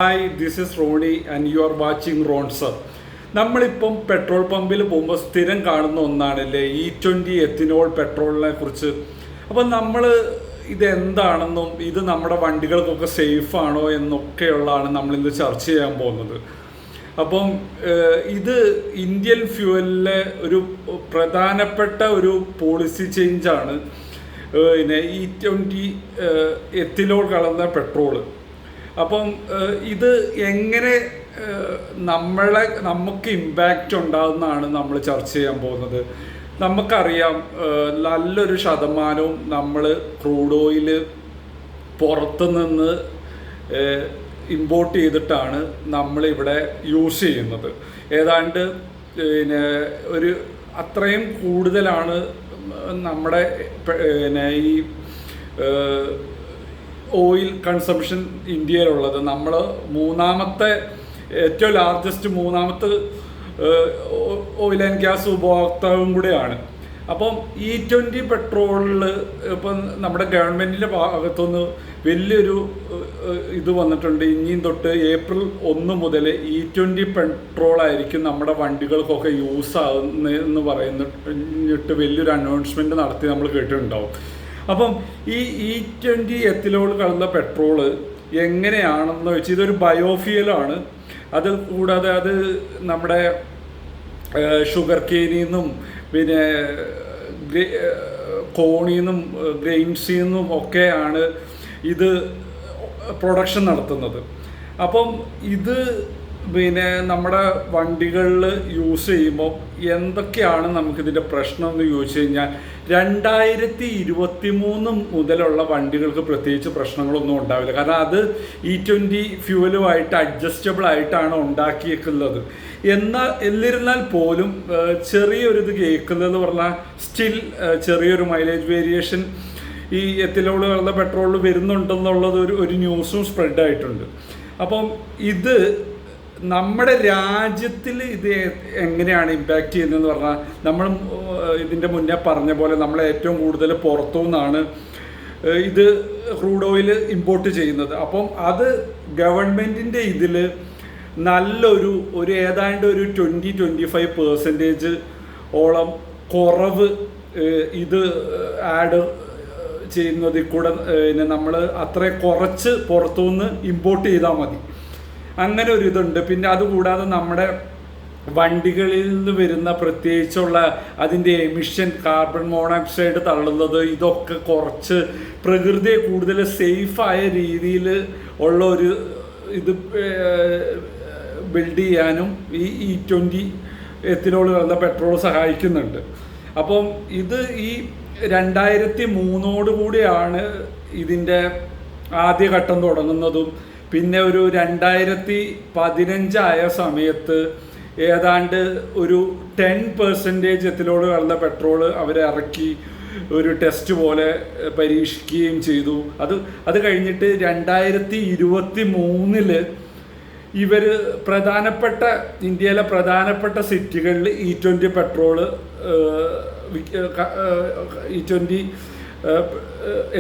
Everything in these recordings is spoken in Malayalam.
Hi, this is Rony and you are watching Ron sir. നമ്മളിപ്പം പെട്രോൾ പമ്പിൽ പോകുമ്പോൾ സ്ഥിരം കാണുന്ന ഒന്നാണല്ലേ E20 എത്തിനോൾ പെട്രോളിനെ കുറിച്ച്. അപ്പം നമ്മൾ ഇതെന്താണെന്നും ഇത് നമ്മുടെ വണ്ടികൾക്കൊക്കെ സേഫ് ആണോ എന്നൊക്കെയുള്ളതാണ് നമ്മളിന്ന് ചർച്ച ചെയ്യാൻ പോകുന്നത്. അപ്പം ഇത് ഇന്ത്യൻ ഫ്യൂവലിലെ ഒരു പ്രധാനപ്പെട്ട ഒരു പോളിസി ചേഞ്ചാണ്. പിന്നെ E20 എത്തിനോൾ കലർന്ന പെട്രോള്. അപ്പം ഇത് എങ്ങനെ നമുക്ക് ഇമ്പാക്റ്റ് ഉണ്ടാകുന്നതാണ് നമ്മൾ ചർച്ച ചെയ്യാൻ പോകുന്നത്. നമുക്കറിയാം, നല്ലൊരു ശതമാനവും നമ്മൾ ക്രൂഡ് ഓയിൽ പുറത്തുനിന്ന് ഇമ്പോർട്ട് ചെയ്തിട്ടാണ് നമ്മളിവിടെ യൂസ് ചെയ്യുന്നത്. ഏതാണ്ട് പിന്നെ ഒരു അത്രയും കൂടുതലാണ് നമ്മുടെ പിന്നെ ഈ ഓയിൽ കൺസംഷൻ ഇന്ത്യയിലുള്ളത്. നമ്മൾ ഏറ്റവും ലാർജസ്റ്റ് മൂന്നാമത്തെ ഓയിൽ ആൻഡ് ഗ്യാസ് ഉപഭോക്താവും കൂടെയാണ്. അപ്പം E20 പെട്രോളിൽ ഇപ്പം നമ്മുടെ ഗവൺമെൻറ്റിൻ്റെ ഭാഗത്തുനിന്ന് വലിയൊരു ഇത് വന്നിട്ടുണ്ട്. ഇനിയും തൊട്ട് ഏപ്രിൽ 1 മുതൽ E20 പെട്രോളായിരിക്കും നമ്മുടെ വണ്ടികൾക്കൊക്കെ യൂസ് ആകുന്നതെന്ന് പറയുന്നിട്ട് വലിയൊരു അനൗൺസ്മെൻറ്റ് നടത്തി നമ്മൾ കേട്ടിട്ടുണ്ടാവും. അപ്പം ഈ E20 എത്തിനോൾ കലർന്ന പെട്രോള് എങ്ങനെയാണെന്ന് വെച്ചാൽ ഇതൊരു ബയോഫ്യൂലാണ്. അത് കൂടാതെ അത് നമ്മുടെ ഷുഗർ കെയിനിൽ നിന്നും പിന്നെ കോണിൽ നിന്നും ഗ്രെയിൻസിൽ നിന്നും ഒക്കെയാണ് ഇത് പ്രൊഡക്ഷൻ നടത്തുന്നത്. അപ്പം ഇത് പിന്നെ നമ്മുടെ വണ്ടികളിൽ യൂസ് ചെയ്യുമ്പോൾ എന്തൊക്കെയാണ് നമുക്കിതിൻ്റെ പ്രശ്നം എന്ന് ചോദിച്ചു കഴിഞ്ഞാൽ 2023 മുതലുള്ള വണ്ടികൾക്ക് പ്രത്യേകിച്ച് പ്രശ്നങ്ങളൊന്നും ഉണ്ടാവില്ല. കാരണം അത് E20 ഫ്യൂവലുമായിട്ട് അഡ്ജസ്റ്റബിൾ ആയിട്ടാണ് ഉണ്ടാക്കിയേക്കുന്നത്. എന്നിരുന്നാൽ പോലും ചെറിയൊരിത് കേൾക്കുന്നതെന്ന് പറഞ്ഞാൽ സ്റ്റിൽ ചെറിയൊരു മൈലേജ് വേരിയേഷൻ ഈ എത്തിനോൾ കലർന്ന പെട്രോളിൽ വരുന്നുണ്ടെന്നുള്ളത് ഒരു ന്യൂസും സ്പ്രെഡായിട്ടുണ്ട്. അപ്പം ഇത് നമ്മുടെ രാജ്യത്തിൽ ഇത് എങ്ങനെയാണ് ഇമ്പാക്റ്റ് ചെയ്യുന്നതെന്ന് പറഞ്ഞാൽ, നമ്മൾ ഇതിൻ്റെ മുന്നേ പറഞ്ഞ പോലെ നമ്മൾ ഏറ്റവും കൂടുതൽ പുറത്തുനിന്നാണ് ഇത് ക്രൂഡ് ഓയിൽ ഇമ്പോർട്ട് ചെയ്യുന്നത്. അപ്പം അത് ഗവൺമെൻറ്റിൻ്റെ ഇതിൽ നല്ലൊരു ഏതാണ്ട് ഒരു 20-25% ഓളം കുറവ് ഇത് ആഡ് ചെയ്യുന്നതിൽ കൂടെ നമ്മൾ അത്ര കുറച്ച് പുറത്തുനിന്ന് ഇമ്പോർട്ട് ചെയ്താൽ മതി. അങ്ങനെ ഒരു ഇതുണ്ട്. പിന്നെ അതുകൂടാതെ നമ്മുടെ വണ്ടികളിൽ നിന്ന് വരുന്ന പ്രത്യേകിച്ചുള്ള അതിൻ്റെ എമിഷൻ, കാർബൺ മോണോക്സൈഡ് തള്ളുന്നത്, ഇതൊക്കെ കുറച്ച് പ്രകൃതിയെ കൂടുതൽ സേഫായ രീതിയിൽ ഉള്ള ഒരു ഇത് ബിൽഡ് ചെയ്യാനും ഈ E20 എത്തിനോൾ കലർന്ന പെട്രോൾ സഹായിക്കുന്നുണ്ട്. അപ്പം ഇത് ഈ 2003 കൂടിയാണ് ഇതിൻ്റെ ആദ്യഘട്ടം തുടങ്ങുന്നതും. പിന്നെ ഒരു 2015 ആയ സമയത്ത് ഏതാണ്ട് ഒരു 10% എത്തിനോൾ കലർന്ന പെട്രോൾ അവരിറക്കി ഒരു ടെസ്റ്റ് പോലെ പരീക്ഷിക്കുകയും ചെയ്തു. അത് കഴിഞ്ഞിട്ട് 2023 ഇവർ ഇന്ത്യയിലെ പ്രധാനപ്പെട്ട സിറ്റികളിൽ E20 പെട്രോള് E20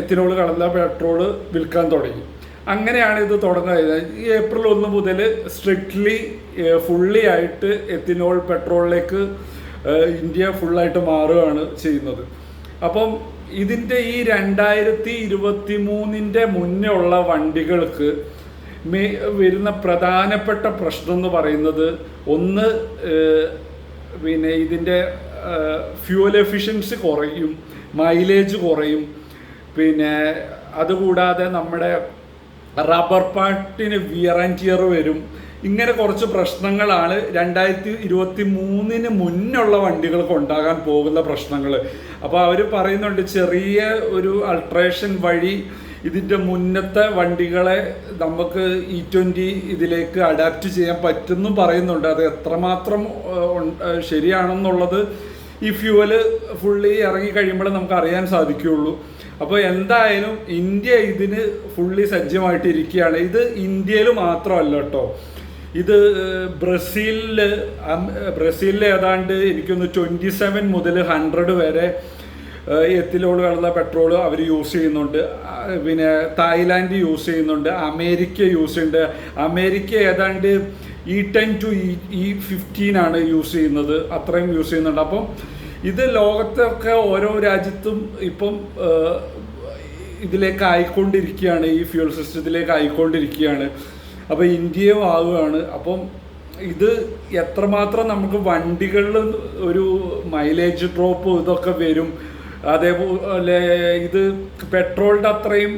എത്തിനോൾ കലർന്ന പെട്രോള് വിൽക്കാൻ തുടങ്ങി. അങ്ങനെയാണ് ഇത് തുടങ്ങുന്നത്. ഈ ഏപ്രിൽ 1 മുതൽ സ്ട്രിക്ട്ലി ഫുള്ളി ആയിട്ട് എത്തിനോൾ പെട്രോളിലേക്ക് ഇന്ത്യ ഫുള്ളായിട്ട് മാറുകയാണ് ചെയ്യുന്നത്. അപ്പം ഇതിൻ്റെ ഈ 2023 മുന്നേ ഉള്ള വണ്ടികൾക്ക് വരുന്ന പ്രധാനപ്പെട്ട പ്രശ്നം എന്ന് പറയുന്നത്, ഒന്ന് പിന്നെ ഇതിൻ്റെ ഫ്യൂവൽ എഫിഷ്യൻസി കുറയും, മൈലേജ് കുറയും. പിന്നെ അതുകൂടാതെ നമ്മുടെ റബ്ബർ പാർട്ടിന് വിയർ ആൻഡ് ടിയർ വരും. ഇങ്ങനെ കുറച്ച് പ്രശ്നങ്ങളാണ് 2023 മുന്നുള്ള വണ്ടികൾക്ക് ഉണ്ടാകാൻ പോകുന്ന പ്രശ്നങ്ങൾ. അപ്പോൾ അവർ പറയുന്നുണ്ട് ചെറിയ ഒരു അൾട്രേഷൻ വഴി ഇതിൻ്റെ മുന്നത്തെ വണ്ടികളെ നമുക്ക് E20 ഇതിലേക്ക് അഡാപ്റ്റ് ചെയ്യാൻ പറ്റുമെന്നും പറയുന്നുണ്ട്. അത് എത്രമാത്രം ശരിയാണെന്നുള്ളത് ഈ ഫ്യൂവല് ഫുള്ളി ഇറങ്ങി കഴിയുമ്പോൾ നമുക്ക് അറിയാൻ സാധിക്കുകയുള്ളൂ. അപ്പോൾ എന്തായാലും ഇന്ത്യ ഇതിന് ഫുള്ളി സജ്ജമായിട്ടിരിക്കുകയാണ്. ഇത് ഇന്ത്യയിൽ മാത്രമല്ല കേട്ടോ, ഇത് ബ്രസീലിൽ ഏതാണ്ട് എനിക്കൊന്ന് 27 മുതൽ 100 വരെ എത്തിലോൾ കലർന്ന പെട്രോൾ അവർ യൂസ് ചെയ്യുന്നുണ്ട്. പിന്നെ തായ്ലാൻഡ് യൂസ് ചെയ്യുന്നുണ്ട്, അമേരിക്ക യൂസ് ചെയ്യുന്നുണ്ട്. അമേരിക്ക ഏതാണ്ട് E10 to E15 ആണ് യൂസ് ചെയ്യുന്നത്, അത്രയും യൂസ് ചെയ്യുന്നുണ്ട്. അപ്പം ഇത് ലോകത്തൊക്കെ ഓരോ രാജ്യത്തും ഇപ്പം ഇതിലേക്ക് ആയിക്കൊണ്ടിരിക്കുകയാണ്, ഈ ഫ്യൂൽ സിസ്റ്റത്തിലേക്ക് ആയിക്കൊണ്ടിരിക്കുകയാണ്. അപ്പോൾ ഇന്ത്യയും ആവുകയാണ്. അപ്പം ഇത് എത്രമാത്രം നമുക്ക് വണ്ടികളിൽ ഒരു മൈലേജ് ഡ്രോപ്പ് ഇതൊക്കെ വരും, അതേപോലെ ഇത് പെട്രോളിൻ്റെ അത്രയും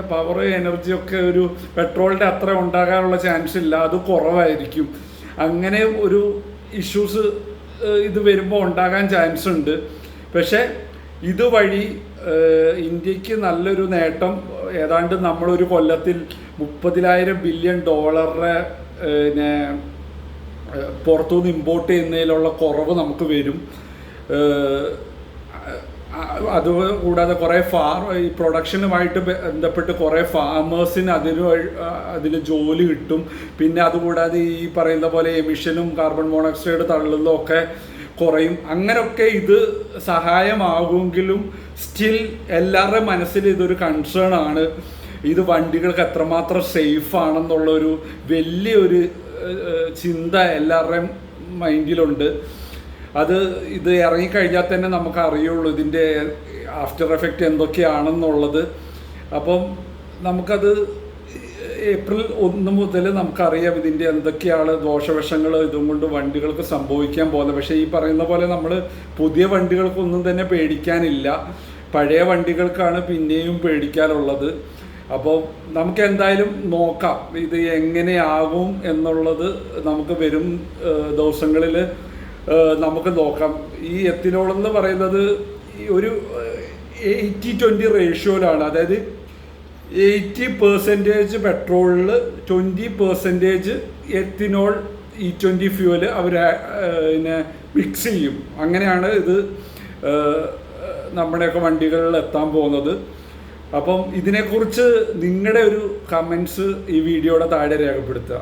പവർ എനർജിയൊക്കെ ഒരു പെട്രോളിൻ്റെ അത്ര ഉണ്ടാകാനുള്ള ചാൻസ് ഇല്ല, അത് കുറവായിരിക്കും. അങ്ങനെ ഒരു ഇഷ്യൂസ് ഇത് വരുമ്പോൾ ഉണ്ടാകാൻ ചാൻസ് ഉണ്ട്. പക്ഷേ ഇതുവഴി ഇന്ത്യക്ക് നല്ലൊരു നേട്ടം, ഏതാണ്ട് നമ്മളൊരു കൊല്ലത്തിൽ $30,000 ബില്യൺ പിന്നെ പുറത്തുനിന്ന് ഇമ്പോർട്ട് ചെയ്യുന്നതിലുള്ള കുറവ് നമുക്ക് വരും. അതുകൂടാതെ കുറേ ഈ പ്രൊഡക്ഷനുമായിട്ട് ബന്ധപ്പെട്ട് കുറേ ഫാമേഴ്സിന് അതിൽ ജോലി കിട്ടും. പിന്നെ അതുകൂടാതെ ഈ പറയുന്ന പോലെ എമിഷനും കാർബൺ മോണോക്സൈഡ് തള്ളുന്നതൊക്കെ കുറയും. അങ്ങനെയൊക്കെ ഇത് സഹായമാകുമെങ്കിലും സ്റ്റിൽ എല്ലാവരുടെ മനസ്സിൽ ഇതൊരു കൺസേൺ ആണ്. ഇത് വണ്ടികൾക്ക് എത്രമാത്രം സേഫ് ആണെന്നുള്ളൊരു വലിയൊരു ചിന്ത എല്ലാവരുടെയും മൈൻഡിലുണ്ട്. ഇത് ഇറങ്ങിക്കഴിഞ്ഞാൽ തന്നെ നമുക്ക് അറിയുള്ളൂ ഇതിൻ്റെ ആഫ്റ്റർ എഫക്റ്റ് എന്തൊക്കെയാണെന്നുള്ളത്. അപ്പം നമുക്കത് ഏപ്രിൽ 1 മുതൽ നമുക്കറിയാം ഇതിൻ്റെ എന്തൊക്കെയാണ് ദോഷവശങ്ങൾ ഇതും കൊണ്ട് വണ്ടികൾക്ക് സംഭവിക്കാൻ പോകുന്നത്. പക്ഷേ ഈ പറയുന്ന പോലെ നമ്മൾ പുതിയ വണ്ടികൾക്കൊന്നും തന്നെ പേടിക്കാനില്ല, പഴയ വണ്ടികൾക്കാണ് പിന്നെയും പേടിക്കാനുള്ളത്. അപ്പോൾ നമുക്ക് എന്തായാലും നോക്കാം ഇത് എങ്ങനെയാകും എന്നുള്ളത്. നമുക്ക് വരും ദിവസങ്ങളിൽ നമുക്ക് നോക്കാം. ഈ എത്തിനോൾ എന്ന് പറയുന്നത് ഒരു 80-20 റേഷ്യോയിലാണ്. അതായത് 80% പെട്രോളിൽ 20% എത്തിനോൾ E20 ഫ്യൂവൽ അവർ പിന്നെ മിക്സ് ചെയ്യും. അങ്ങനെയാണ് ഇത് നമ്മുടെയൊക്കെ വണ്ടികളിൽ എത്താൻ പോകുന്നത്. അപ്പം ഇതിനെക്കുറിച്ച് നിങ്ങളുടെ ഒരു കമൻസ് ഈ വീഡിയോയുടെ താഴെ രേഖപ്പെടുത്തുക.